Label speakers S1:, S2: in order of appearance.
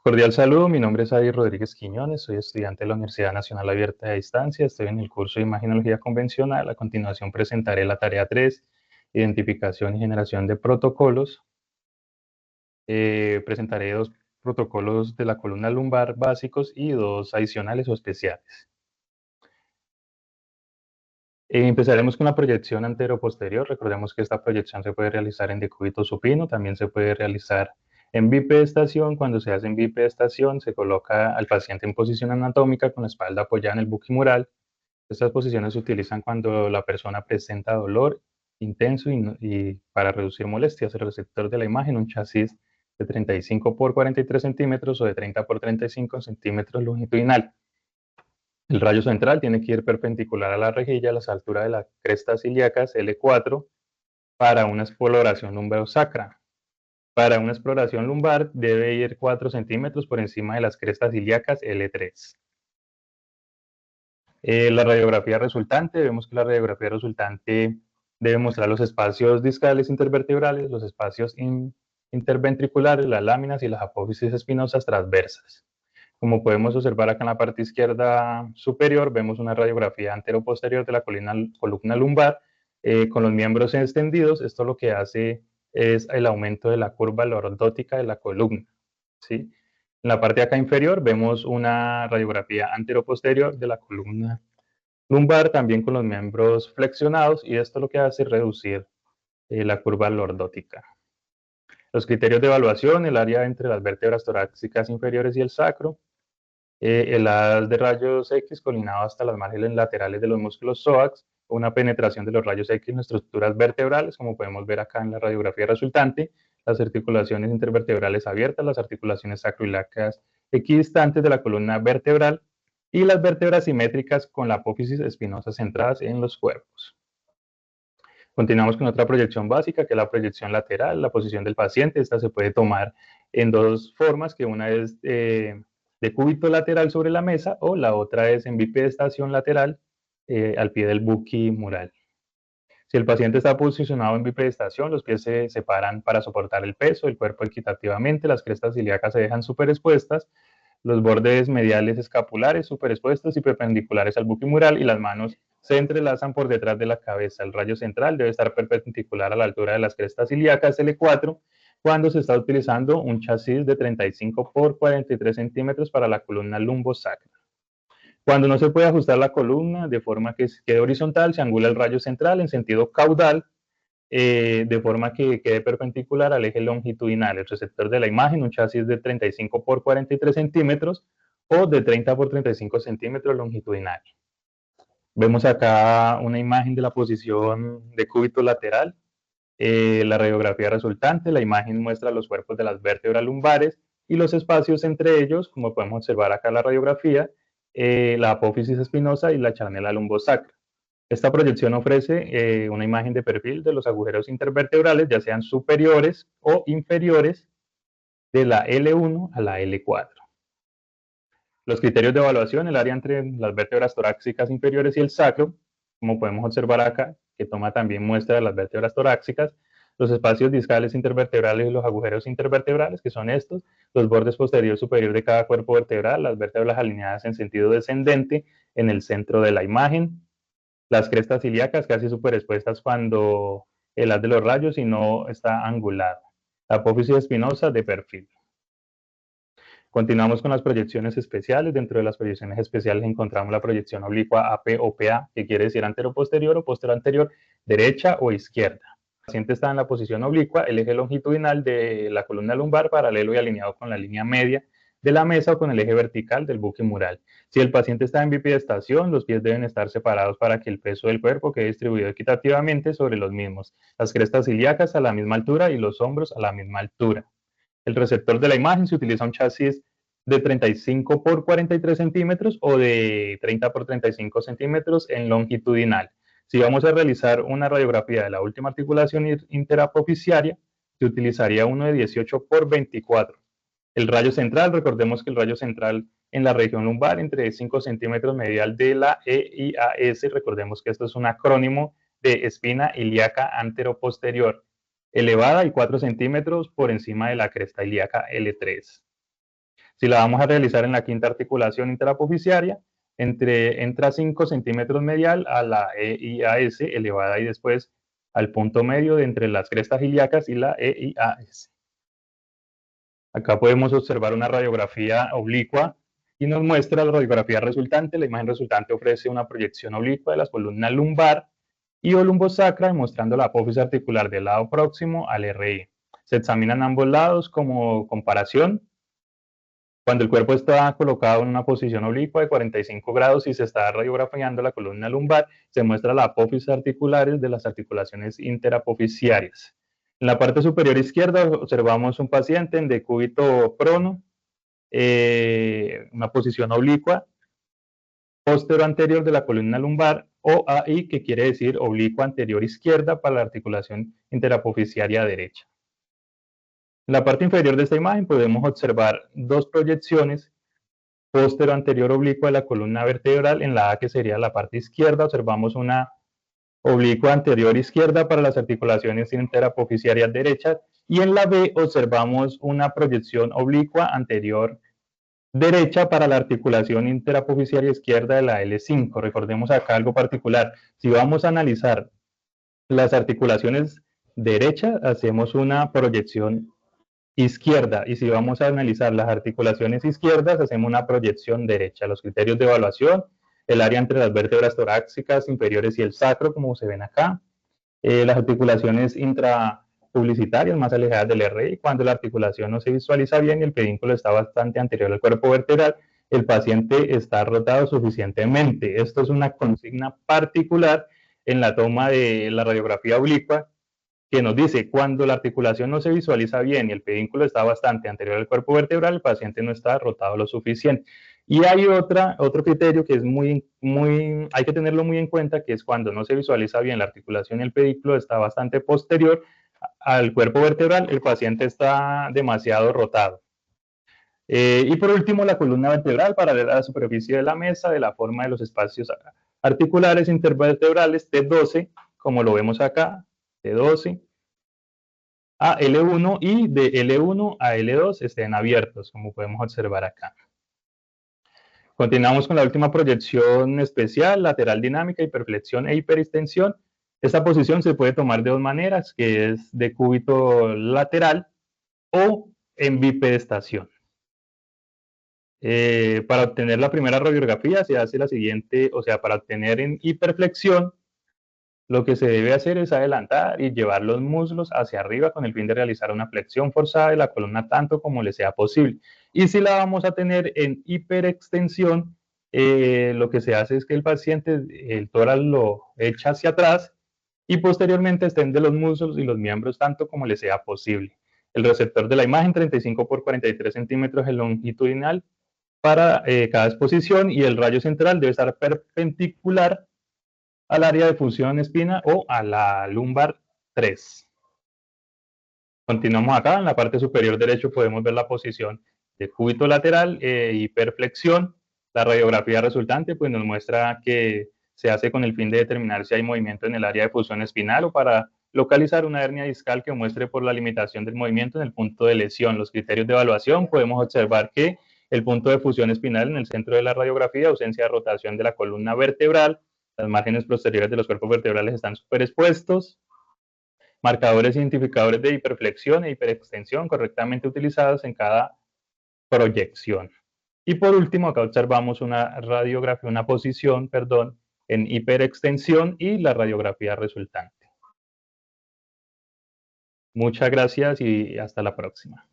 S1: Cordial saludo, mi nombre es Adi Rodríguez Quiñones, soy estudiante de la Universidad Nacional Abierta de Distancia, estoy en el curso de Imagenología Convencional. A continuación presentaré la tarea 3, identificación y generación de protocolos. Presentaré dos protocolos de la columna lumbar básicos y dos adicionales o especiales. Empezaremos con la proyección antero-posterior. Recordemos que esta proyección se puede realizar en decúbito supino, también se puede realizar en bipedestación. Cuando se hace en bipedestación, se coloca al paciente en posición anatómica con la espalda apoyada en el buquimural. Estas posiciones se utilizan cuando la persona presenta dolor intenso y para reducir molestias. El receptor de la imagen, un chasis de 35 por 43 centímetros o de 30 por 35 centímetros longitudinal. El rayo central tiene que ir perpendicular a la rejilla a la altura de las crestas ilíacas L4 para una exploración lumbarosacra. Para una exploración lumbar debe ir 4 centímetros por encima de las crestas ilíacas L3. La radiografía resultante, vemos que la radiografía resultante debe mostrar los espacios discales intervertebrales, los espacios interventriculares, las láminas y las apófisis espinosas transversas. Como podemos observar acá en la parte izquierda superior, vemos una radiografía anteroposterior de la columna lumbar con los miembros extendidos. Esto lo que hace es el aumento de la curva lordótica de la columna, ¿sí? En la parte de acá inferior vemos una radiografía anteroposterior de la columna lumbar, también con los miembros flexionados, y esto lo que hace es reducir la curva lordótica. Los criterios de evaluación: el área entre las vértebras torácicas inferiores y el sacro, el haz de rayos X colinado hasta las márgenes laterales de los músculos psoas, una penetración de los rayos X en estructuras vertebrales, como podemos ver acá en la radiografía resultante, las articulaciones intervertebrales abiertas, las articulaciones sacroiliacas equidistantes de la columna vertebral y las vértebras simétricas con la apófisis espinosa centradas en los cuerpos. Continuamos con otra proyección básica, que es la proyección lateral, la posición del paciente. Esta se puede tomar en dos formas, que una es de cúbito lateral sobre la mesa, o la otra es en bipedestación lateral al pie del buquimural. Si el paciente está posicionado en bipedestación, los pies se separan para soportar el peso del cuerpo equitativamente, las crestas ilíacas se dejan superexpuestas, los bordes mediales escapulares superexpuestos y perpendiculares al buquimural, y las manos se entrelazan por detrás de la cabeza. El rayo central debe estar perpendicular a la altura de las crestas ilíacas L4 cuando se está utilizando un chasis de 35 por 43 centímetros para la columna lumbosacra. Cuando no se puede ajustar la columna de forma que quede horizontal, se angula el rayo central en sentido caudal, de forma que quede perpendicular al eje longitudinal. El receptor de la imagen, un chasis de 35 por 43 centímetros o de 30 por 35 centímetros longitudinal. Vemos acá una imagen de la posición de cúbito lateral, la radiografía resultante. La imagen muestra los cuerpos de las vértebras lumbares y los espacios entre ellos, como podemos observar acá en la radiografía, la apófisis espinosa y la chanela lumbosacra. Esta proyección ofrece una imagen de perfil de los agujeros intervertebrales, ya sean superiores o inferiores, de la L1 a la L4. Los criterios de evaluación: el área entre las vértebras torácicas inferiores y el sacro, como podemos observar acá, que toma también muestra de las vértebras torácicas, los espacios discales intervertebrales y los agujeros intervertebrales, que son estos, los bordes posterior y superior de cada cuerpo vertebral, las vértebras alineadas en sentido descendente en el centro de la imagen, las crestas ilíacas casi superexpuestas cuando el haz de los rayos y no está angulado, la apófisis espinosa de perfil. Continuamos con las proyecciones especiales. Dentro de las proyecciones especiales encontramos la proyección oblicua AP o PA, que quiere decir antero-posterior o posterior-anterior, derecha o izquierda. El paciente está en la posición oblicua, el eje longitudinal de la columna lumbar paralelo y alineado con la línea media de la mesa o con el eje vertical del buquimural. Si el paciente está en bipedestación, los pies deben estar separados para que el peso del cuerpo quede distribuido equitativamente sobre los mismos. Las crestas ilíacas a la misma altura y los hombros a la misma altura. El receptor de la imagen, se utiliza un chasis de 35 por 43 centímetros o de 30 por 35 centímetros en longitudinal. Si vamos a realizar una radiografía de la última articulación interapofisiaria, se utilizaría uno de 18 por 24. El rayo central, recordemos que el rayo central en la región lumbar, entre 5 centímetros medial de la EIAS, recordemos que esto es un acrónimo de espina ilíaca anteroposterior, elevada y 4 centímetros por encima de la cresta ilíaca L3. Si la vamos a realizar en la quinta articulación interapofisiaria, entra 5 centímetros medial a la EIAS elevada y después al punto medio de entre las crestas ilíacas y la EIAS. Acá podemos observar una radiografía oblicua y nos muestra la radiografía resultante. La imagen resultante ofrece una proyección oblicua de las columnas lumbar y o lumbosacra, mostrando la apófisis articular del lado próximo al RI. Se examinan ambos lados como comparación. Cuando el cuerpo está colocado en una posición oblicua de 45 grados y se está radiografiando la columna lumbar, se muestra la apófisis articulares de las articulaciones interapofisiarias. En la parte superior izquierda observamos un paciente en decúbito prono, una posición oblicua, postero anterior de la columna lumbar, OAI, que quiere decir oblicua anterior izquierda para la articulación interapofisiaria derecha. En la parte inferior de esta imagen podemos observar dos proyecciones, póstero anterior oblicua de la columna vertebral. En la A, que sería la parte izquierda, observamos una oblicua anterior izquierda para las articulaciones interapofisiarias derechas, y en la B observamos una proyección oblicua anterior derecha para la articulación interapofisiaria izquierda de la L5. Recordemos acá algo particular. Si vamos a analizar las articulaciones derechas, hacemos una proyección izquierda, y si vamos a analizar las articulaciones izquierdas, hacemos una proyección derecha. Los criterios de evaluación: el área entre las vértebras torácicas inferiores y el sacro, como se ven acá, las articulaciones intrapublicitarias más alejadas del RI, cuando la articulación no se visualiza bien y el pedúnculo está bastante anterior al cuerpo vertebral, el paciente está rotado suficientemente. Esto es una consigna particular en la toma de la radiografía oblicua, que nos dice: cuando la articulación no se visualiza bien y el pedúnculo está bastante anterior al cuerpo vertebral, el paciente no está rotado lo suficiente. Y hay otro criterio que es hay que tenerlo muy en cuenta, que es cuando no se visualiza bien la articulación y el pedúnculo está bastante posterior al cuerpo vertebral, el paciente está demasiado rotado. Y por último, la columna vertebral paralela a la superficie de la mesa, de la forma de los espacios articulares intervertebrales T12, como lo vemos acá, T12 a L1, y de L1 a L2 estén abiertos, como podemos observar acá. Continuamos con la última proyección especial, lateral dinámica, hiperflexión e hiperextensión. Esta posición se puede tomar de dos maneras, que es de cúbito lateral o en bipedestación. Para obtener la primera radiografía se hace la siguiente, o sea, para obtener en hiperflexión, lo que se debe hacer es adelantar y llevar los muslos hacia arriba con el fin de realizar una flexión forzada de la columna tanto como le sea posible. Y si la vamos a tener en hiperextensión, lo que se hace es que el paciente, el tórax lo echa hacia atrás y posteriormente extiende los muslos y los miembros tanto como le sea posible. El receptor de la imagen, 35 por 43 centímetros en longitudinal para cada exposición, y el rayo central debe estar perpendicular al área de fusión espina o a la lumbar 3. Continuamos acá. En la parte superior derecho podemos ver la posición de cúbito lateral e hiperflexión. La radiografía resultante pues nos muestra que se hace con el fin de determinar si hay movimiento en el área de fusión espinal o para localizar una hernia discal que muestre por la limitación del movimiento en el punto de lesión. Los criterios de evaluación: podemos observar que el punto de fusión espinal en el centro de la radiografía, ausencia de rotación de la columna vertebral, las márgenes posteriores de los cuerpos vertebrales están superexpuestos, marcadores identificadores de hiperflexión e hiperextensión correctamente utilizados en cada proyección. Y por último, acá observamos una radiografía, una posición, perdón, en hiperextensión y la radiografía resultante. Muchas gracias y hasta la próxima.